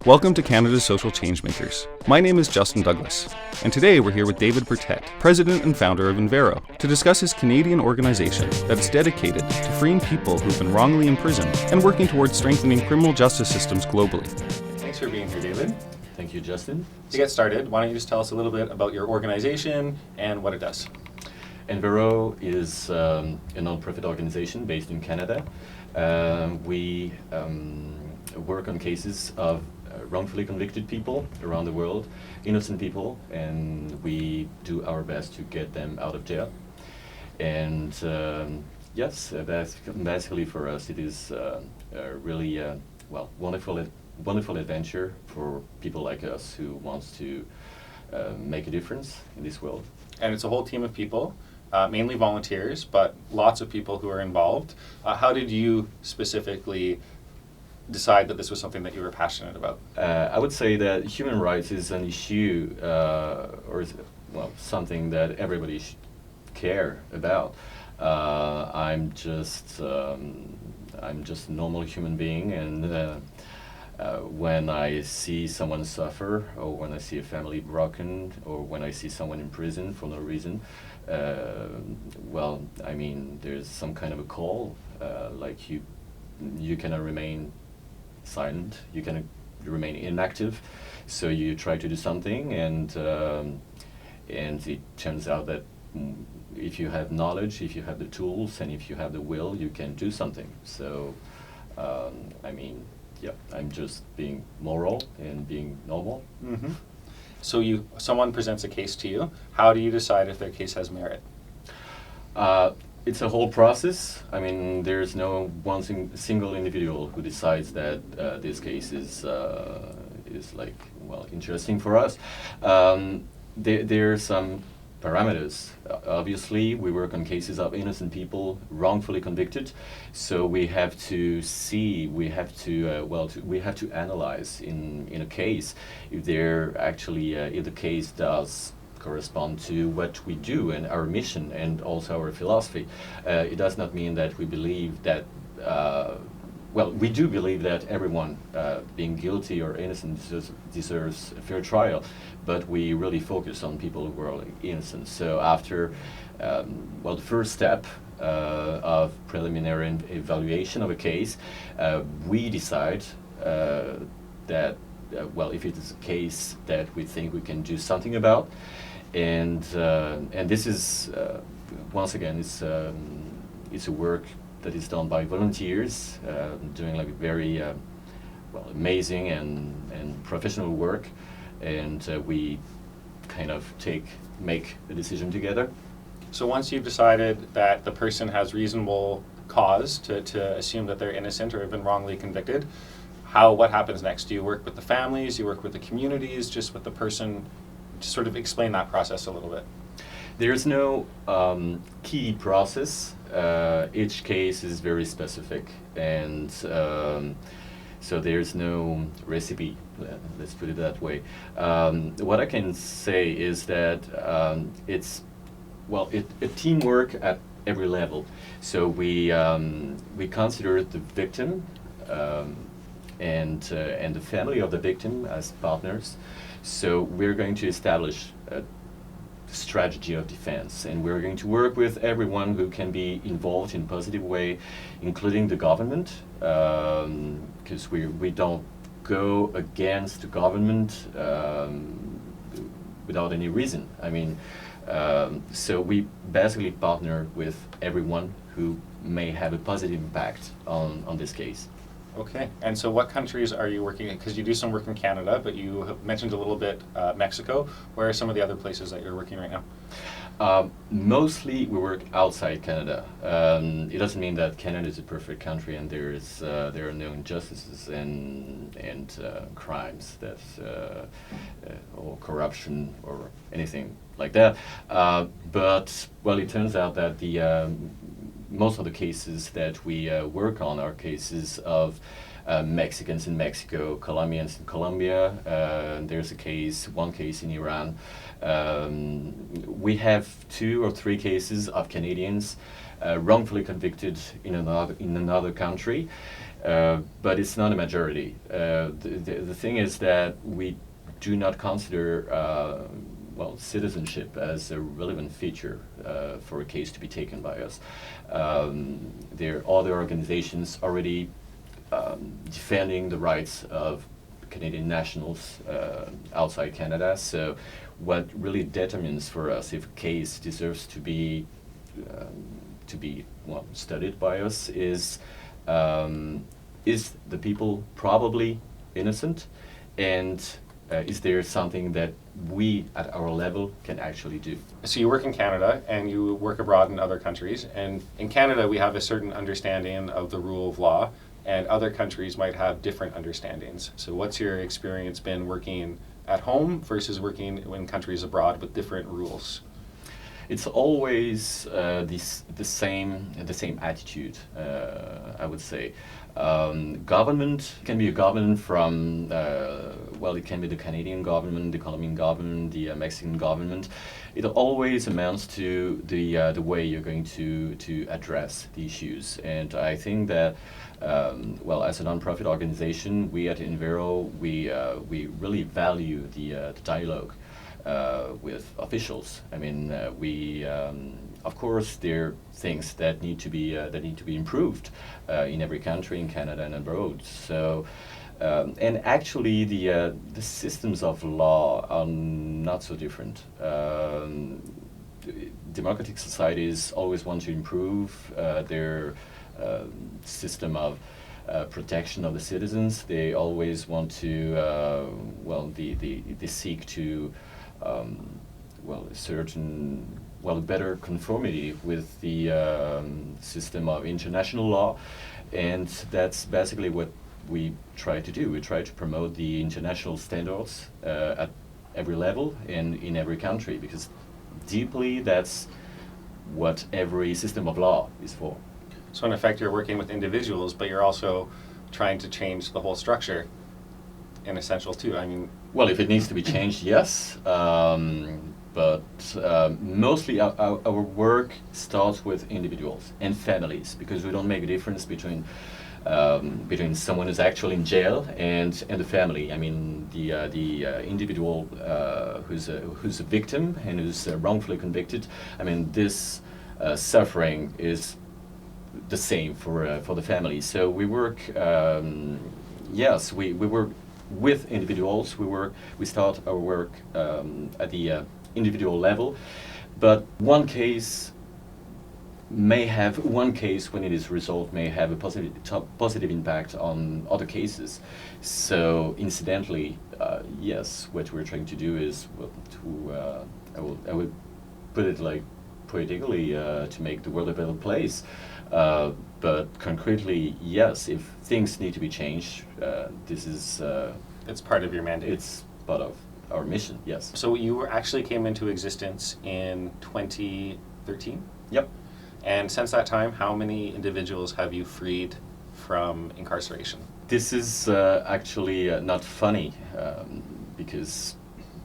Welcome to Canada's Social Changemakers. My name is Justin Douglas, and today we're here with David Bertet, president and founder of En Vero, to discuss his Canadian organization that is dedicated to freeing people who've been wrongly imprisoned and working towards strengthening criminal justice systems globally. Thanks for being here, David. Thank you, Justin. To get started, why don't you just tell us a little bit about your organization and what it does? En Vero is a non-profit organization based in Canada. We work on cases of wrongfully convicted people around the world, innocent people, and we do our best to get them out of jail. And yes, basically for us it is a really wonderful adventure for people like us who wants to make a difference in this world. And it's a whole team of people, mainly volunteers, but lots of people who are involved. How did you specifically decide that this was something that you were passionate about? I would say that human rights is an issue, something that everybody should care about. I'm just a normal human being, and when I see someone suffer, or when I see a family broken, or when I see someone in prison for no reason, there's some kind of a call, like you cannot remain silent, you can remain inactive, so you try to do something, and it turns out that if you have knowledge, if you have the tools, and if you have the will, you can do something. So I'm just being moral and being normal. Mm-hmm. So someone presents a case to you. How do you decide if their case has merit? It's a whole process. I mean, there's no one single individual who decides that this case is interesting for us. There are some parameters. Obviously, we work on cases of innocent people wrongfully convicted, so we have to see, we have to analyze in a case if if the case does correspond to what we do and our mission and also our philosophy. It does not mean that we believe that, we do believe that everyone being guilty or innocent deserves a fair trial, but we really focus on people who are innocent. So after, the first step of preliminary evaluation of a case, we decide that, if it is a case that we think we can do something about, and this is once again it's a work that is done by volunteers doing very amazing and professional work, and we kind of make a decision together. So once you've decided that the person has reasonable cause to assume that they're innocent or have been wrongly convicted, what happens next? Do you work with the families? You work with the communities? Just with the person? Just sort of explain that process a little bit. There's no key process. Each case is very specific, and so there's no recipe. Let's put it that way. What I can say is that it's a teamwork at every level. So we consider the victim and the family of the victim as partners. So we're going to establish a strategy of defense, and we're going to work with everyone who can be involved in a positive way, including the government, because we don't go against the government without any reason. So we basically partner with everyone who may have a positive impact on this case. Okay, and so what countries are you working in? Because you do some work in Canada, but you have mentioned a little bit Mexico. Where are some of the other places that you're working right now? Mostly we work outside Canada. It doesn't mean that Canada is a perfect country and there are no injustices and crimes or corruption or anything like that. But it turns out that most of the cases that we work on are cases of Mexicans in Mexico, Colombians in Colombia. There's one case in Iran. We have 2 or 3 cases of Canadians wrongfully convicted in another country. But it's not a majority. The thing is that we do not consider citizenship as a relevant feature for a case to be taken by us. There are other organizations already defending the rights of Canadian nationals outside Canada. So what really determines for us if a case deserves to be studied by us is the people probably innocent, and is there something that we at our level can actually do? So you work in Canada and you work abroad in other countries, and in Canada we have a certain understanding of the rule of law, and other countries might have different understandings. So what's your experience been working at home versus working in countries abroad with different rules? It's always the same attitude, I would say. Government can be a government from it can be the Canadian government, the Colombian government, the Mexican government. It always amounts to the way you're going to address the issues. And I think that as a non-profit organization, we at En Vero, we really value the dialogue with officials. I mean, of course, there are things that need to be improved in every country, in Canada and abroad. So, and actually, the systems of law are not so different. Democratic societies always want to improve their system of protection of the citizens. They always want to they seek to better conformity with the system of international law, and that's basically what we try to do. We try to promote the international standards at every level and in every country, because deeply that's what every system of law is for. So in effect, you're working with individuals, but you're also trying to change the whole structure in essential too. I mean, well, if it needs to be changed, yes. But mostly our work starts with individuals and families, because we don't make a difference between someone who's actually in jail and the family. I mean, the individual who's a victim and who's wrongfully convicted. I mean, this suffering is the same for the family. So we work. We work with individuals. We start our work at the individual level, but one case when it is resolved may have a positive impact on other cases. So incidentally, yes, what we're trying to do is I would put it like poetically to make the world a better place. But concretely, yes, if things need to be changed, this is it's part of your mandate. It's part of our mission, yes. So you actually came into existence in 2013? Yep. And since that time, how many individuals have you freed from incarceration? This is actually not funny, because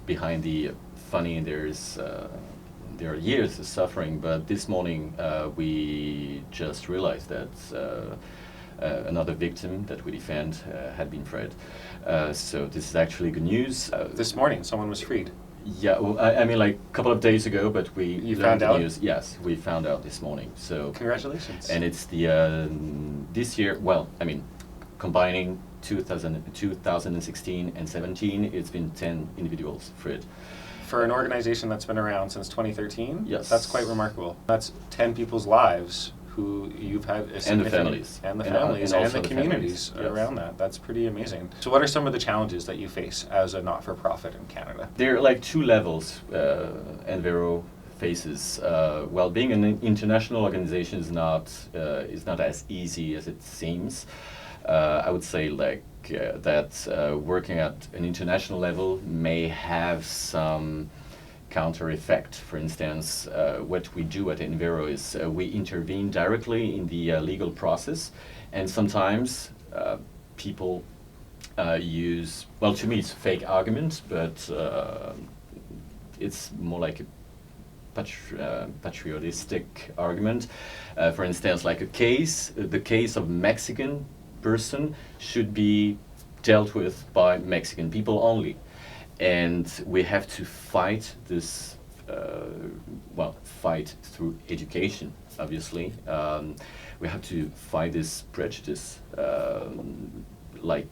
behind the funny there are years of suffering. But this morning we just realized that another victim that we defend had been freed. So this is actually good news. This morning, someone was freed. Yeah, well, I mean, like a couple of days ago, but You learned found the out? news. Yes, we found out this morning. So Congratulations. and it's the this year. Well, I mean, combining 2016 and 17, it's been 10 individuals freed. For an organization that's been around since 2013, Yes. that's quite remarkable. That's 10 people's lives who you've had a And the significant- families. and the And families and and, also the the communities families, yes. around that. That's pretty amazing. So what are some of the challenges that you face as a not-for-profit in Canada? There are like two levels En Vero faces. Being an international organization is not as easy as it seems. I would say that working at an international level may have some counter effect. For instance, what we do at En Vero is we intervene directly in the legal process, and sometimes people use, to me it's a fake argument, but it's more like a patriotistic argument. For instance, like the case of Mexican person should be dealt with by Mexican people only. And we have to fight this, fight through education, obviously. We have to fight this prejudice, like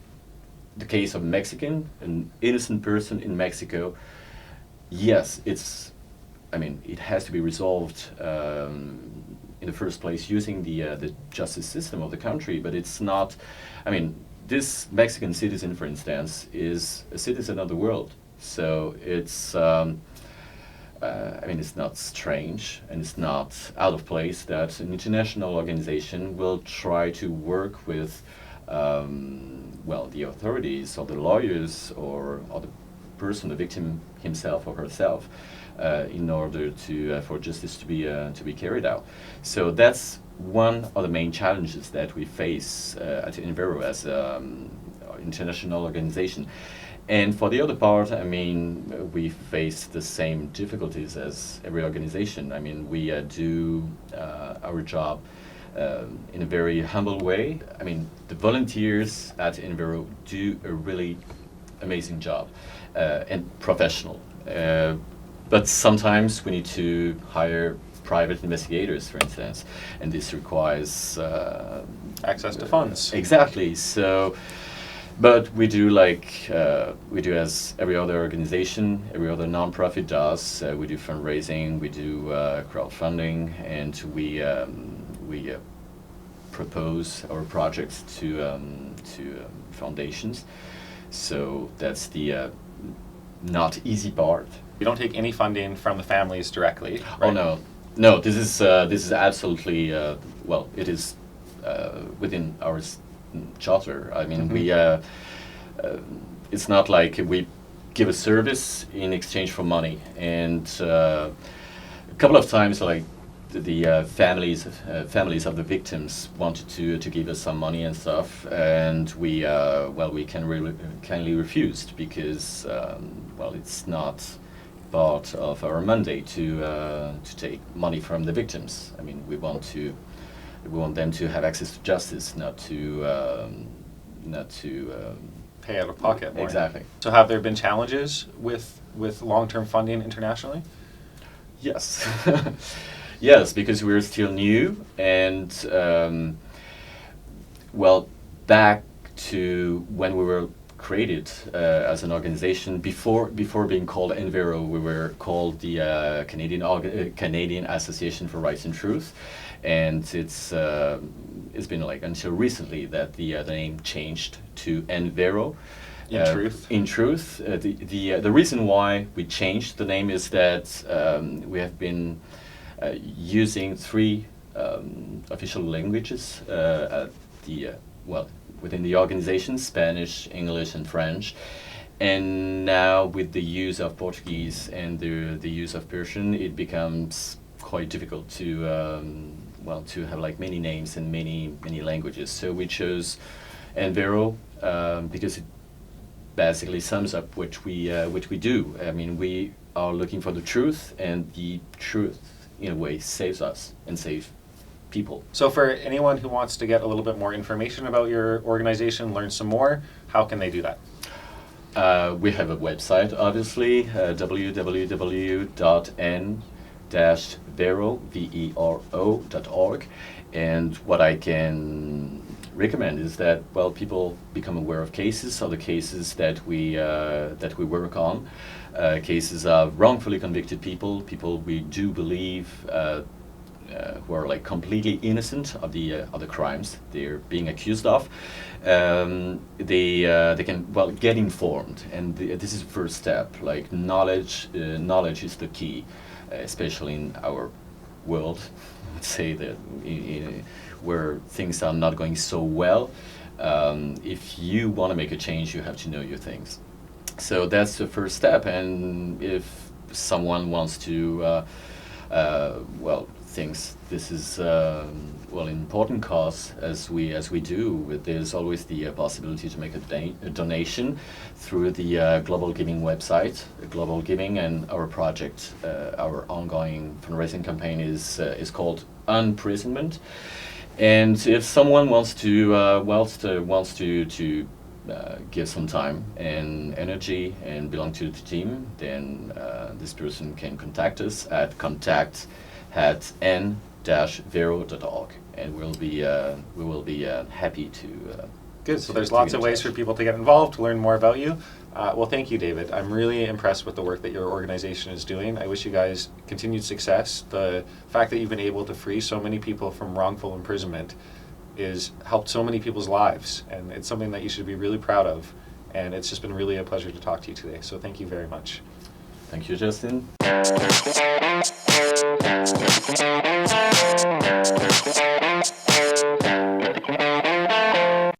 the case of Mexican, an innocent person in Mexico. Yes, it has to be resolved in the first place using the justice system of the country, but it's not, this Mexican citizen, for instance, is a citizen of the world. So it's not strange and it's not out of place that an international organization will try to work with, the authorities or the lawyers or the person, the victim himself or herself, in order for justice to be carried out. So that's one of the main challenges that we face at En Vero as an international organization. And for the other part, we face the same difficulties as every organization. We do our job in a very humble way. The volunteers at En Vero do a really amazing job and professional. But sometimes we need to hire private investigators, for instance, and this requires access to funds. Exactly. So, but we do as every other organization, every other nonprofit does. We do fundraising, we do crowdfunding, and we propose our projects to foundations. So that's the not easy part. You don't take any funding from the families directly, right? Oh no. This is absolutely it is within our charter. We it's not like we give a service in exchange for money. And a couple of times, like the families of the victims wanted to give us some money and stuff, and we kindly refused because it's not part of our mandate to take money from the victims. We want them to have access to justice, not to pay out of pocket more. Exactly. So have there been challenges with long-term funding internationally? Yes. Yes, because we're still new, and back to when we were created as an organization, before being called En Vero, we were called the Canadian Association for Rights and Truth, and it's been until recently that the name changed to En Vero. In truth. The reason why we changed the name is that we have been using 3 official languages within the organization: Spanish, English, and French. And now with the use of Portuguese and the use of Persian, it becomes quite difficult to have many names in many languages. So we chose En Vero because it basically sums up which we do. We are looking for the truth, and the truth in a way saves us and saves people. So for anyone who wants to get a little bit more information about your organization, learn some more, how can they do that? We have a website, obviously, www.en-vero.org, and what I can recommend is that people become aware of other cases that we work on, cases of wrongfully convicted people we do believe who are completely innocent of the crimes they're being accused of. They can get informed, and this is the first step. Knowledge is the key, especially in our world. Let's say that where things are not going so well. If you want to make a change, you have to know your things. So that's the first step. And if someone wants to thinks this is an important cause, as we do, there's always the possibility to make a donation through the Global Giving website. Global Giving, and our our ongoing fundraising campaign is called Imprisoned, And if someone wants to give some time and energy and belong to the team, then this person can contact us at contact@en-vero.org, and we will be happy to. Good. So there's to lots get of in ways touch. for people to get involved, to learn more about you. Well, thank you, David. I'm really impressed with the work that your organization is doing. I wish you guys continued success. The fact that you've been able to free so many people from wrongful imprisonment is helped so many people's lives, and it's something that you should be really proud of. And it's just been really a pleasure to talk to you today. So thank you very much. Thank you, Justin.